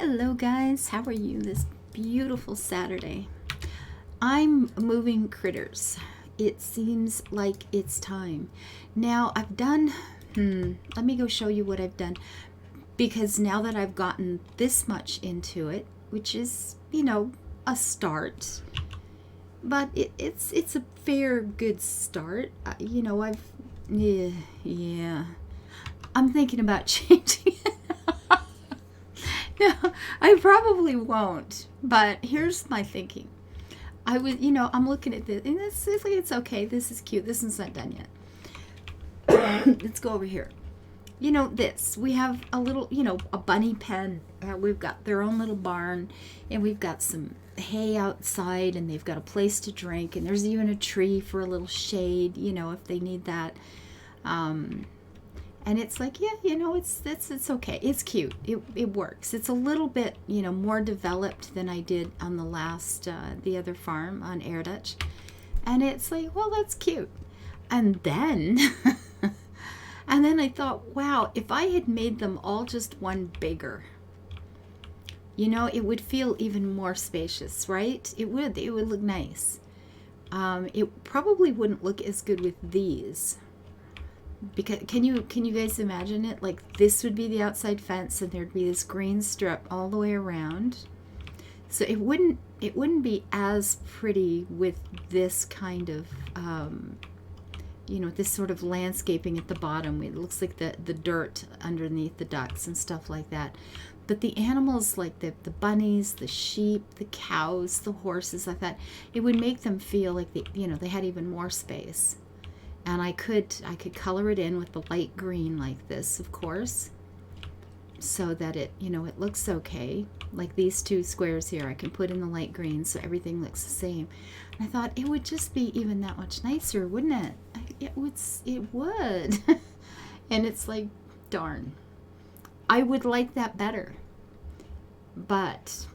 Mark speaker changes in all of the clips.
Speaker 1: Hello guys, how are you this beautiful Saturday? I'm moving critters. It seems like it's time. Now I've done, let me go show you what I've done. Because now that I've gotten this much into it, which is, a start. But it's a fair good start. Yeah. I'm thinking about changing it. No, I probably won't. But here's my thinking. I'm looking at this, and it's okay. This is cute. This one's not done yet. Let's go over here. We have a little, a bunny pen. We've got their own little barn, and we've got some hay outside, and they've got a place to drink, and there's even a tree for a little shade, if they need that. And it's like, yeah, it's okay. It's cute. It works. It's a little bit, more developed than I did on the other farm on Air Dutch. And it's like, well, that's cute. And then, and then I thought, wow, if I had made them all just one bigger, it would feel even more spacious, right? It would look nice. It probably wouldn't look as good with these. Because can you guys imagine it? Like this would be the outside fence, and there'd be this green strip all the way around. So it wouldn't be as pretty with this kind of this sort of landscaping at the bottom. It looks like the dirt underneath the ducks and stuff like that. But the animals, like the bunnies, the sheep, the cows, the horses, like that, it would make them feel like they had even more space. And I could color it in with the light green like this, of course, so that it looks okay. Like these two squares here, I can put in the light green so everything looks the same. And I thought it would just be even that much nicer, wouldn't it? It would. And it's like, darn. I would like that better. But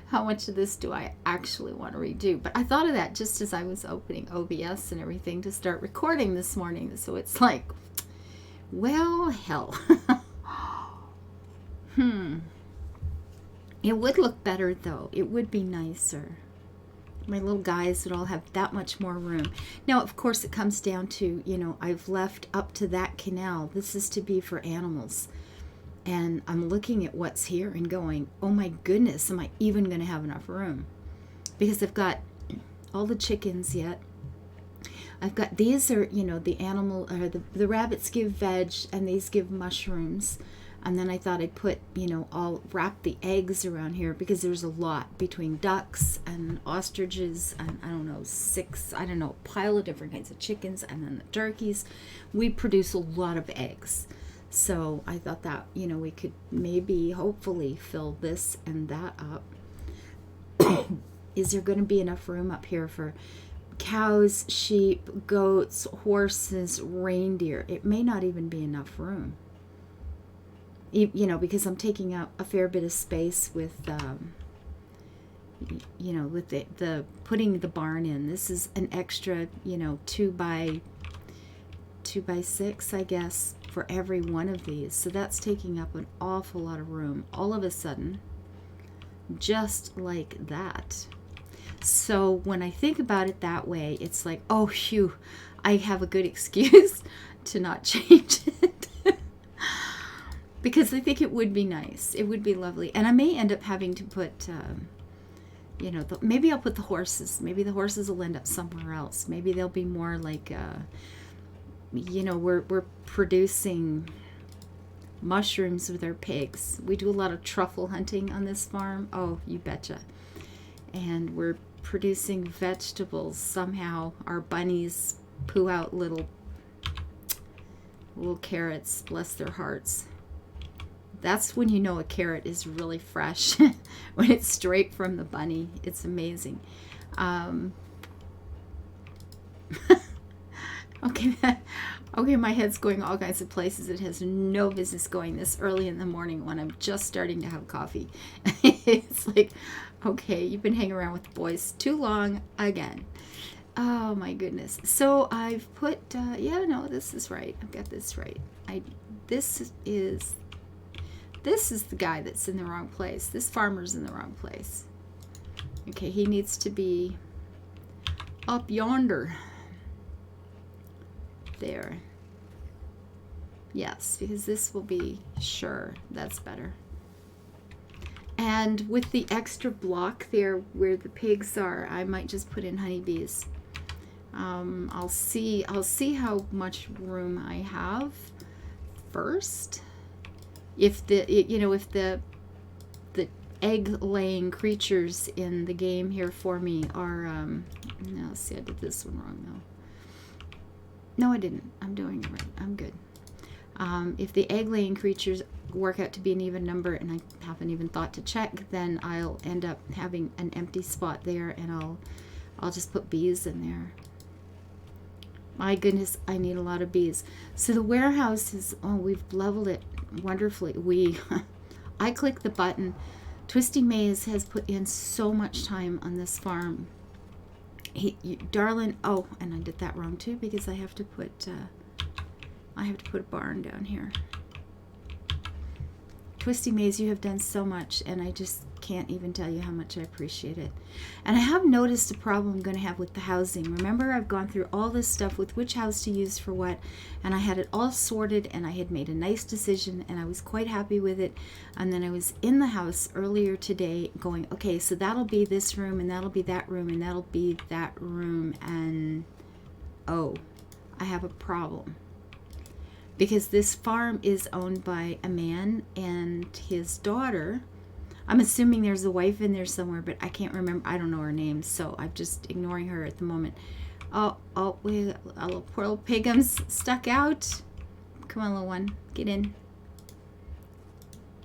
Speaker 1: how much of this do I actually want to redo? But I thought of that just as I was opening OBS and everything to start recording this morning. So it's like, well, hell. It would look better though. It would be nicer. My little guys would all have that much more room. Now, of course, it comes down to, I've left up to that canal. This is to be for animals. And I'm looking at what's here and going, oh my goodness, am I even going to have enough room? Because I've got all the chickens yet. I've got, these are, the animal, or the rabbits give veg, and these give mushrooms. And then I thought I'd put, I'll wrap the eggs around here, because there's a lot between ducks and ostriches and a pile of different kinds of chickens, and then the turkeys. We produce a lot of eggs. So I thought that, we could maybe, hopefully, fill this and that up. Is there going to be enough room up here for cows, sheep, goats, horses, reindeer? It may not even be enough room. Because I'm taking up a fair bit of space with, with the putting the barn in. This is an extra, 2 by 6, I guess, for every one of these. So that's taking up an awful lot of room all of a sudden, just like that. So when I think about it that way, it's like, oh, phew, I have a good excuse to not change it. Because I think it would be nice. It would be lovely. And I may end up having to put, maybe I'll put the horses. Maybe the horses will end up somewhere else. Maybe they'll be more like, we're producing mushrooms with our pigs. We do a lot of truffle hunting on this farm. Oh, you betcha. And we're producing vegetables. Somehow our bunnies poo out little carrots, bless their hearts. That's when you know a carrot is really fresh, when it's straight from the bunny. It's amazing. Okay, my head's going all kinds of places. It has no business going this early in the morning when I'm just starting to have coffee. It's like, okay, you've been hanging around with the boys too long again. Oh my goodness. So I've put, this is right. I've got this right. This is This is the guy that's in the wrong place. This farmer's in the wrong place. Okay, he needs to be up yonder. There. Yes, because this will be, sure, that's better. And with the extra block there where the pigs are, I might just put in honeybees. I'll see how much room I have first. If the egg laying creatures in the game here for me are no, see, I did this one wrong though. No, I didn't. I'm doing it right. I'm good. If the egg laying creatures work out to be an even number and I haven't even thought to check, then I'll end up having an empty spot there, and I'll just put bees in there. My goodness, I need a lot of bees. So the warehouse is, oh, we've leveled it wonderfully. I click the button. Twisty Maze has put in so much time on this farm. Darlin, oh, and I did that wrong too, because I have to put a barn down here. Twisty Maze, you have done so much, and I just can't even tell you how much I appreciate it. And I have noticed a problem I'm going to have with the housing. Remember, I've gone through all this stuff with which house to use for what, and I had it all sorted, and I had made a nice decision, and I was quite happy with it. And then I was in the house earlier today going, okay, so that'll be this room, and that'll be that room, and that'll be that room, and oh, I have a problem. Because this farm is owned by a man and his daughter. I'm assuming there's a wife in there somewhere, but I can't remember. I don't know her name, so I'm just ignoring her at the moment. Oh, we a little poor little pigum's stuck out. Come on, little one, get in.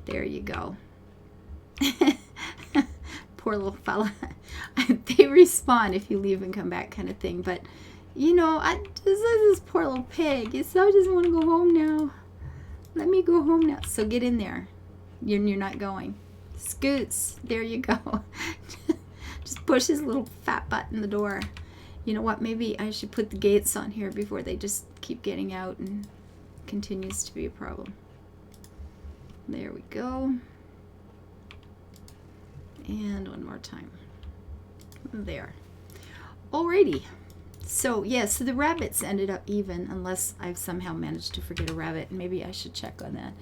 Speaker 1: There you go. Poor little fella. They respawn if you leave and come back, kind of thing, but. You know, this poor little pig. I just want to go home now. Let me go home now. So get in there. You're not going. Scoots. There you go. Just push his little fat butt in the door. You know what? Maybe I should put the gates on here before they just keep getting out and continues to be a problem. There we go. And one more time. There. Alrighty. So, yeah, so the rabbits ended up even, unless I've somehow managed to forget a rabbit. Maybe I should check on that.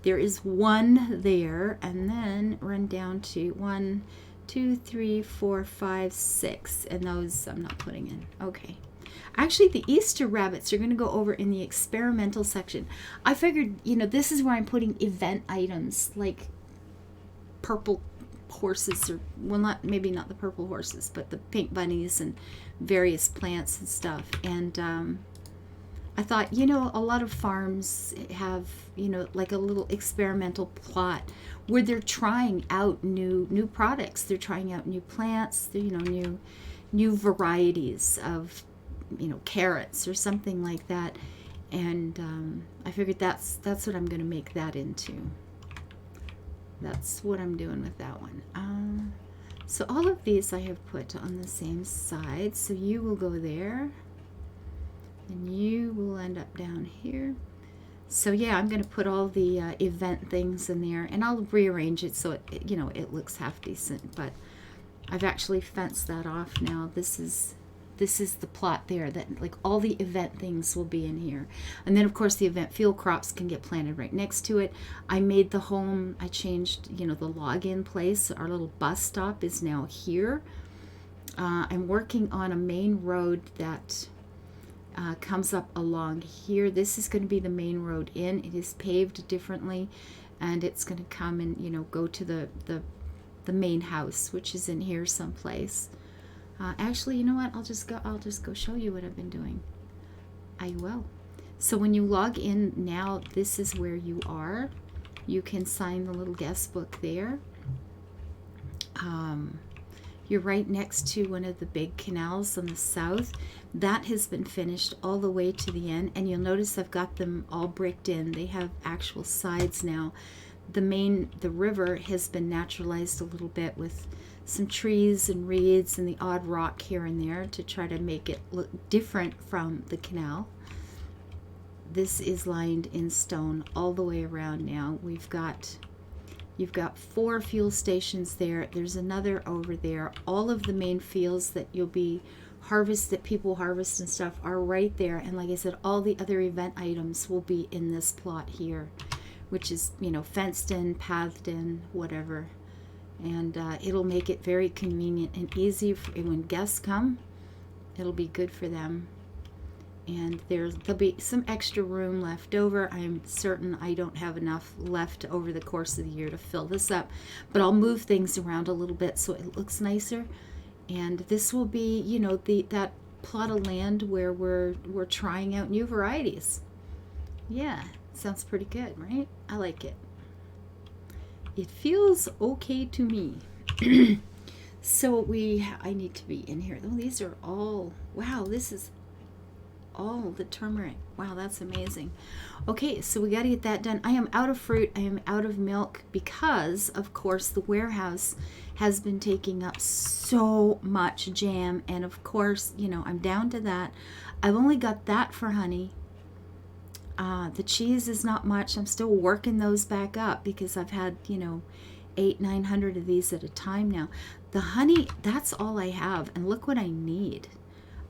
Speaker 1: There is one there, and then run down to 1, 2, 3, 4, 5, 6. And those I'm not putting in. Okay. Actually, the Easter rabbits are going to go over in the experimental section. I figured, you know, this is where I'm putting event items, like purple horses, or well, maybe not the purple horses, but the pink bunnies and various plants and stuff. And I thought, you know, a lot of farms have, you know, like a little experimental plot where they're trying out new products. They're trying out new plants, you know, new varieties of, you know, carrots or something like that. And I figured that's what I'm going to make that into. That's what I'm doing with that one. So all of these I have put on the same side. So you will go there. And you will end up down here. So yeah, I'm going to put all the event things in there. And I'll rearrange it so it, you know, it looks half decent. But I've actually fenced that off now. This is the plot there, that like all the event things will be in here. And then of course the event field crops can get planted right next to it. I made the home, I changed, you know, the login place. Our little bus stop is now here. I'm working on a main road that comes up along here. This is going to be the main road in. It is paved differently, and it's going to come and, you know, go to the main house, which is in here someplace. Actually, you know what? I'll just go show you what I've been doing. I will. So when you log in now, this is where you are. You can sign the little guest book there. You're right next to one of the big canals on the south. That has been finished all the way to the end, and you'll notice I've got them all bricked in. They have actual sides now. The river has been naturalized a little bit with some trees and reeds and the odd rock here and there to try to make it look different from the canal. This is lined in stone all the way around now. We've got You've got 4 fuel stations there. There's another over there. All of the main fields that you'll be that people harvest and stuff are right there. And like I said, all the other event items will be in this plot here, which is, you know, fenced in, pathed in, whatever. And it'll make it very convenient and easy when guests come. It'll be good for them. And there'll be some extra room left over. I'm certain I don't have enough left over the course of the year to fill this up, but I'll move things around a little bit so it looks nicer. And this will be, you know, that plot of land where we're trying out new varieties. Yeah, sounds pretty good, right? I like it. It feels okay to me. So I need to be in here. Oh, these are all, wow, this is all the turmeric. Wow, that's amazing. Okay, so we got to get that done. I am out of fruit. I am out of milk because, of course, the warehouse has been taking up so much jam. And, of course, you know, I'm down to that. I've only got that for honey. The cheese is not much. I'm still working those back up because I've had, you know, 800-900 of these at a time now. The honey, that's all I have. And look what I need.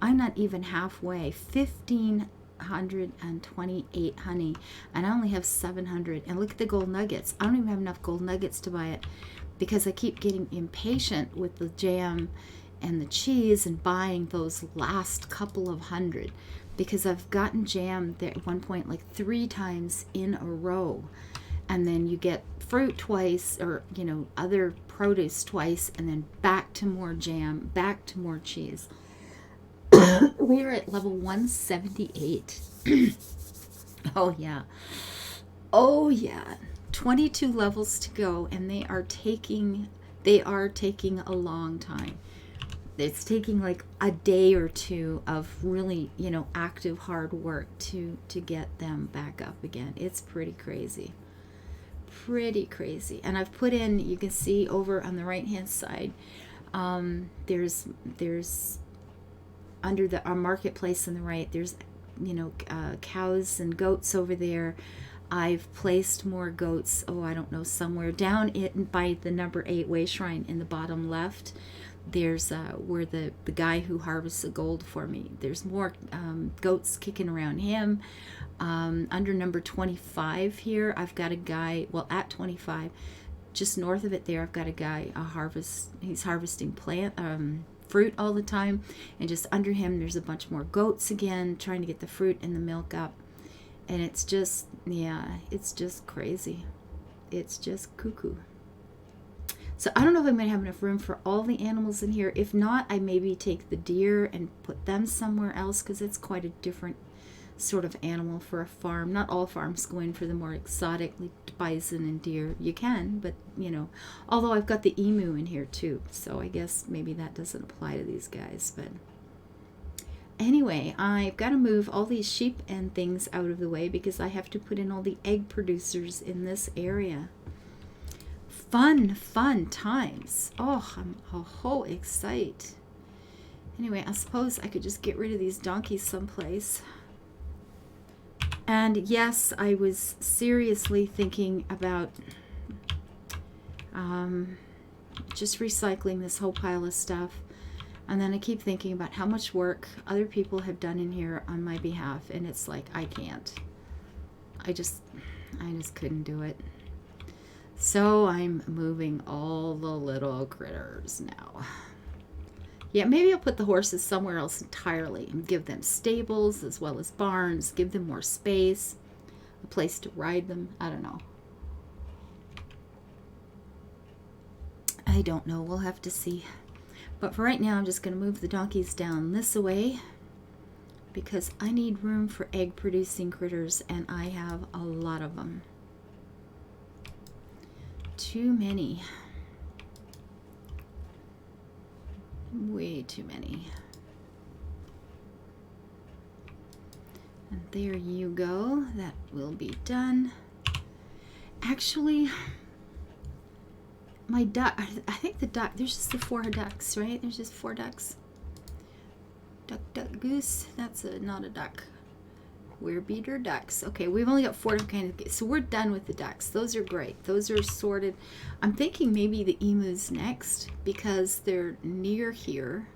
Speaker 1: I'm not even halfway. 1,528 honey, and I only have 700. And look at the gold nuggets. I don't even have enough gold nuggets to buy it because I keep getting impatient with the jam and the cheese and buying those last couple of hundred, because I've gotten jam there at one point like 3 times in a row, and then you get fruit twice, or, you know, other produce twice, and then back to more jam, back to more cheese. We are at level 178. Oh yeah. 22 levels to go, and they are taking a long time. It's taking like a day or two of really, you know, active hard work to get them back up again. It's pretty crazy. And I've put in, you can see over on the right hand side, there's under our marketplace on the right, there's, you know, cows and goats over there. I've placed more goats, I don't know, somewhere down by the number 8 way shrine in the bottom left. There's where the guy who harvests the gold for me, there's more goats kicking around him. Under number 25 here, I've got a guy, well, at 25, just north of it there, I've got a guy, he's harvesting fruit all the time, and just under him there's a bunch more goats again, trying to get the fruit and the milk up. And it's just, yeah, it's just crazy. It's just cuckoo. So I don't know if I'm going to have enough room for all the animals in here. If not, I maybe take the deer and put them somewhere else, because it's quite a different sort of animal for a farm. Not all farms go in for the more exotic, like bison and deer. You can, but, you know, although I've got the emu in here too, so I guess maybe that doesn't apply to these guys. But anyway, I've got to move all these sheep and things out of the way because I have to put in all the egg producers in this area. Fun times. Oh, I'm excited. Anyway, I suppose I could just get rid of these donkeys someplace. And yes, I was seriously thinking about just recycling this whole pile of stuff. And then I keep thinking about how much work other people have done in here on my behalf. And it's like, I can't. I just couldn't do it. So I'm moving all the little critters now. Yeah, maybe I'll put the horses somewhere else entirely and give them stables as well as barns, give them more space, a place to ride them. I don't know. I don't know. We'll have to see. But for right now, I'm just going to move the donkeys down this way because I need room for egg-producing critters, and I have a lot of them. Too many. Way too many. And there you go. That will be done. Actually, my duck, I think the duck, there's just the 4 ducks, right? There's just 4 ducks. Duck, duck, goose. That's not a duck. We're beater ducks. Okay, we've only got 4 kinds of, so we're done with the ducks. Those are great. Those are sorted. I'm thinking maybe the emus next because they're near here.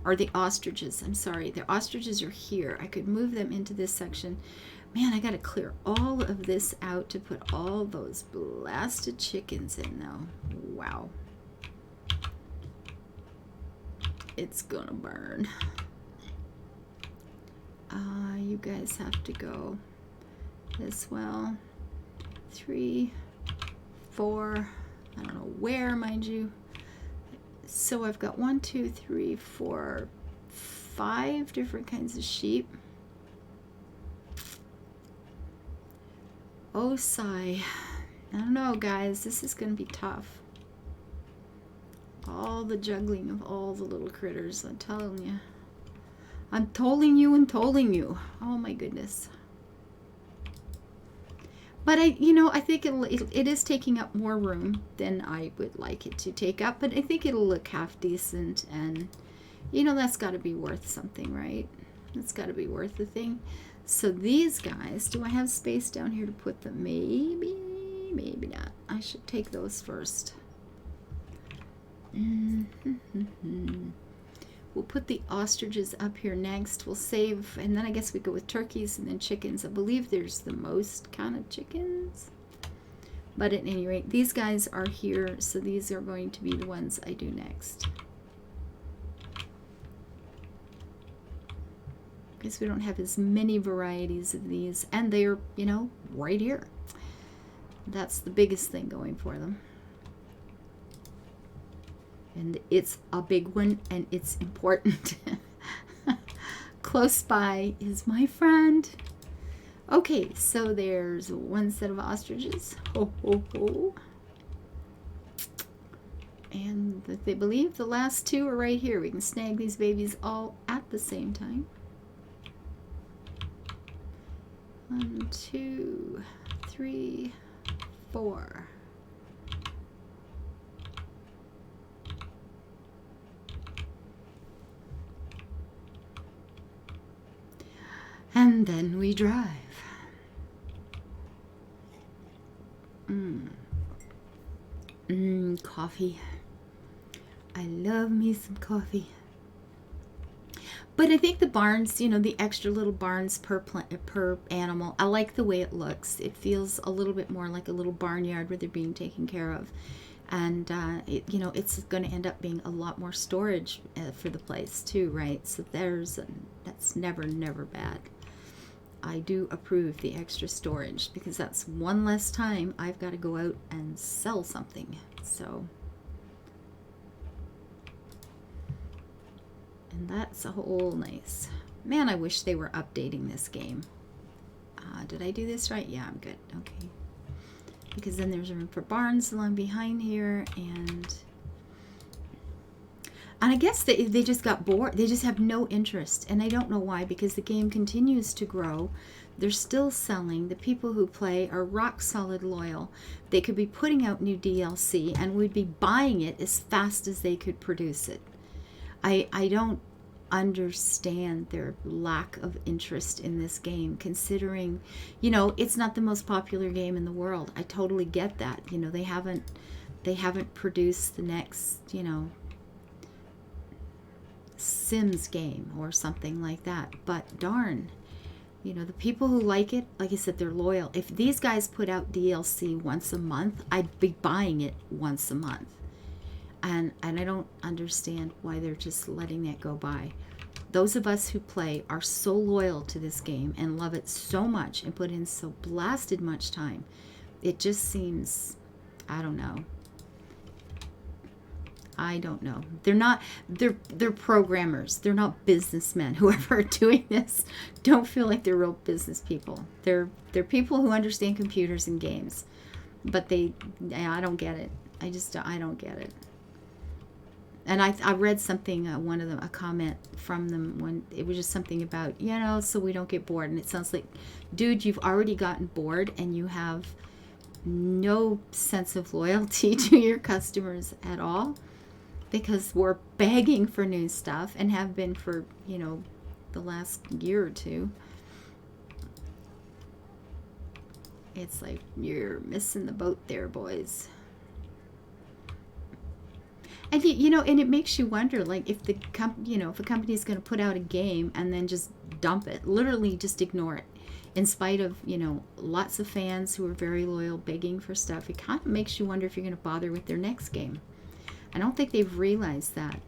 Speaker 1: Or the ostriches. I'm sorry. The ostriches are here. I could move them into this section. Man, I got to clear all of this out to put all those blasted chickens in though. Wow. It's gonna burn. You guys have to go as well. 3, 4, I don't know where, mind you. So I've got 1, 2, 3, 4, 5 different kinds of sheep. Oh, sigh. I don't know, guys. This is going to be tough. All the juggling of all the little critters, I'm telling you. I'm tolling you and tolling you. Oh, my goodness. But I think it is taking up more room than I would like it to take up. But I think it'll look half decent, and that's got to be worth something, right? That's got to be worth the thing. So these guys, do I have space down here to put them? Maybe, maybe not. I should take those first. We'll put the ostriches up here next. We'll save, and then I guess we go with turkeys and then chickens. I believe there's the most kind of chickens. But at any rate, these guys are here, so these are going to be the ones I do next. Because we don't have as many varieties of these, and they're, right here. That's the biggest thing going for them. And it's a big one, and it's important. Close by is my friend. Okay, so there's one set of ostriches. Ho, ho, ho. And they believe the last 2 are right here. We can snag these babies all at the same time. 1, 2, 3, 4. And then we drive. Coffee. I love me some coffee. But I think the barns, the extra little barns per animal, I like the way it looks. It feels a little bit more like a little barnyard where they're being taken care of. And, it's going to end up being a lot more storage for the place too, right? So that's never bad. I do approve the extra storage because that's one less time I've got to go out and sell something. So, and that's a whole nice. Man, I wish they were updating this game. Did I do this right? Yeah, I'm good. Okay. Because then there's room for barns along behind here, and I guess they just got bored. They just have no interest, and I don't know why, because the game continues to grow. They're still selling. The people who play are rock solid loyal. They could be putting out new DLC, and we'd be buying it as fast as they could produce it. I don't understand their lack of interest in this game, considering, it's not the most popular game in the world. I totally get that. They haven't produced the next, Sims game or something like that. But darn, the people who like it, like I said, they're loyal. If these guys put out DLC once a month, I'd be buying it once a month. And I don't understand why they're just letting that go by. Those of us who play are so loyal to this game and love it so much and put in so blasted much time. It just seems, I don't know. They're programmers. They're not businessmen. Whoever are doing this don't feel like they're real business people. They're people who understand computers and games. But I don't get it. I don't get it. And I read something, one of them, a comment from them when it was just something about, so we don't get bored. And it sounds like, dude, you've already gotten bored and you have no sense of loyalty to your customers at all, because we're begging for new stuff and have been for, the last year or two. It's like, you're missing the boat there, boys. And you know, and it makes you wonder, like, if the if a company is going to put out a game and then just dump it, literally just ignore it, in spite of, you know, lots of fans who are very loyal begging for stuff, it kind of makes you wonder if you're going to bother with their next game. I don't think they've realized that.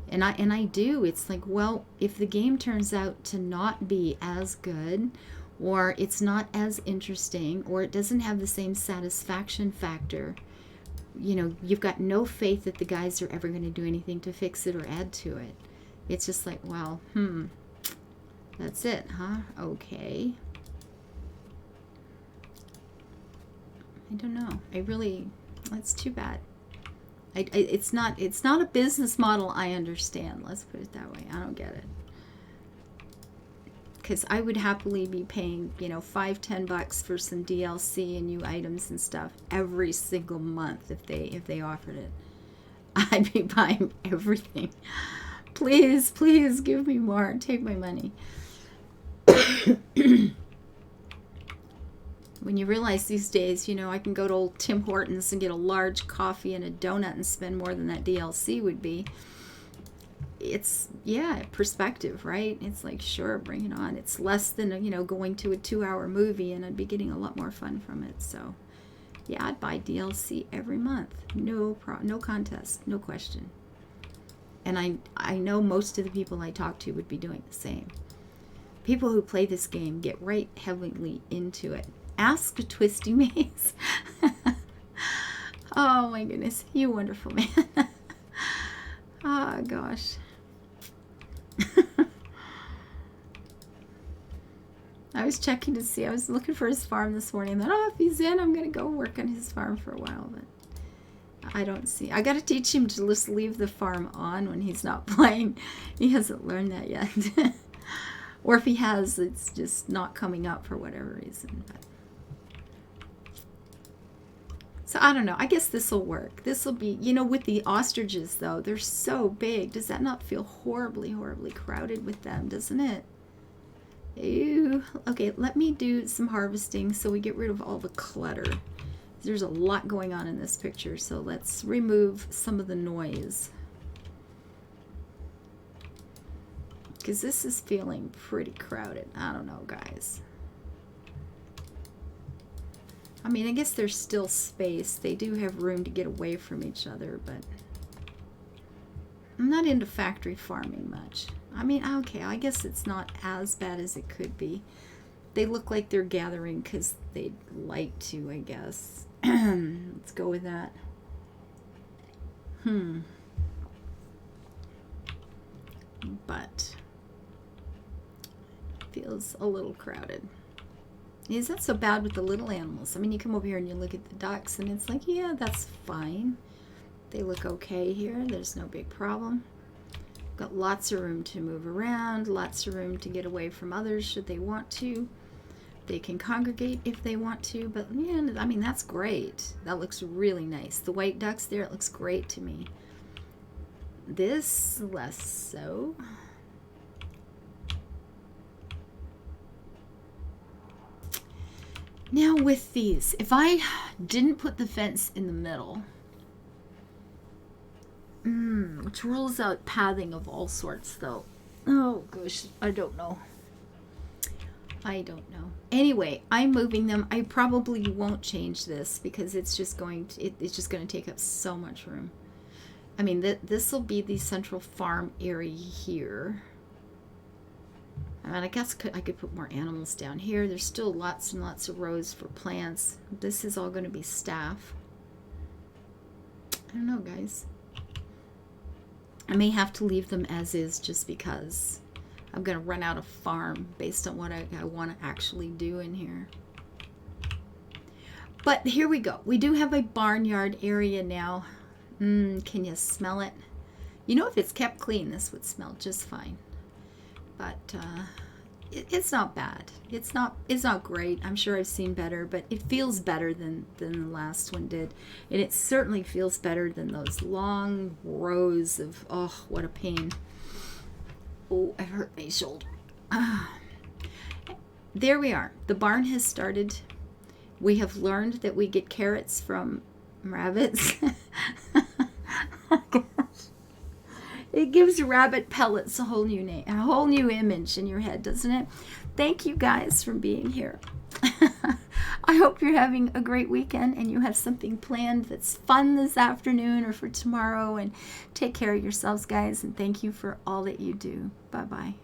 Speaker 1: And I do. It's like, well, if the game turns out to not be as good, or it's not as interesting, or it doesn't have the same satisfaction factor, you know, you've got no faith that the guys are ever going to do anything to fix it or add to it. It's just like, well, that's it, huh? Okay. I don't know. That's too bad. It's not a business model I understand. Let's put it that way. I don't get it. Because I would happily be paying, you know, $5-10 for some DLC and new items and stuff every single month if they offered it. I'd be buying everything. Please, please give me more. Take my money. When you realize these days, you know, I can go to old Tim Hortons and get a large coffee and a donut and spend more than that DLC would be. It's, yeah, perspective, right? It's like, sure, bring it on. It's less than, you know, going to a 2-hour movie, and I'd be getting a lot more fun from it. So, yeah, I'd buy DLC every month. No contest, no question. And I know most of the people I talk to would be doing the same. People who play this game get right heavily into it. Ask a Twisty Maze. Oh my goodness, you wonderful man. Oh gosh. I was checking to see, I was looking for his farm this morning, and then, if he's in, I'm going to go work on his farm for a while, but I don't see. I got to teach him to just leave the farm on when he's not playing. He hasn't learned that yet. Or if he has, it's just not coming up for whatever reason. But. So I don't know. I guess this will work. This will be, you know, with the ostriches, though, they're so big. Does that not feel horribly, horribly crowded with them, doesn't it? Ew. Okay, let me do some harvesting so we get rid of all the clutter. There's a lot going on in this picture, so let's remove some of the noise. Because this is feeling pretty crowded. I don't know, guys. I mean, I guess there's still space. They do have room to get away from each other, but I'm not into factory farming much. I mean, okay, I guess it's not as bad as it could be. They look like they're gathering because they'd like to, I guess. Let's go with that. But feels a little crowded. Is that so bad with the little animals? I mean, you come over here and you look at the ducks, and it's like, yeah, that's fine. They look okay here. There's no big problem. Got lots of room to move around, lots of room to get away from others should they want to. They can congregate if they want to, but yeah, I mean, that's great. That looks really nice. The white ducks there, it looks great to me. This, less so. Now with these, if I didn't put the fence in the middle, which rules out pathing of all sorts though. Oh gosh, I don't know. Anyway, I'm moving them. I probably won't change this because it's just going to, it's just going to take up so much room. I mean, this will be the central farm area here. I mean, I guess I could put more animals down here. There's still lots and lots of rows for plants. This is all going to be staff. I don't know, guys. I may have to leave them as is just because I'm going to run out of farm based on what I want to actually do in here. But here we go. We do have a barnyard area now. Can you smell it? You know, if it's kept clean, this would smell just fine. But it's not bad. It's not great. I'm sure I've seen better, but it feels better than the last one did. And it certainly feels better than those long rows of, oh, what a pain. Oh, I hurt my shoulder. There we are. The barn has started. We have learned that we get carrots from rabbits. Oh, gosh. It gives rabbit pellets a whole new name, a whole new image in your head, doesn't it? Thank you guys for being here. I hope you're having a great weekend and you have something planned that's fun this afternoon or for tomorrow. And take care of yourselves, guys. And thank you for all that you do. Bye-bye.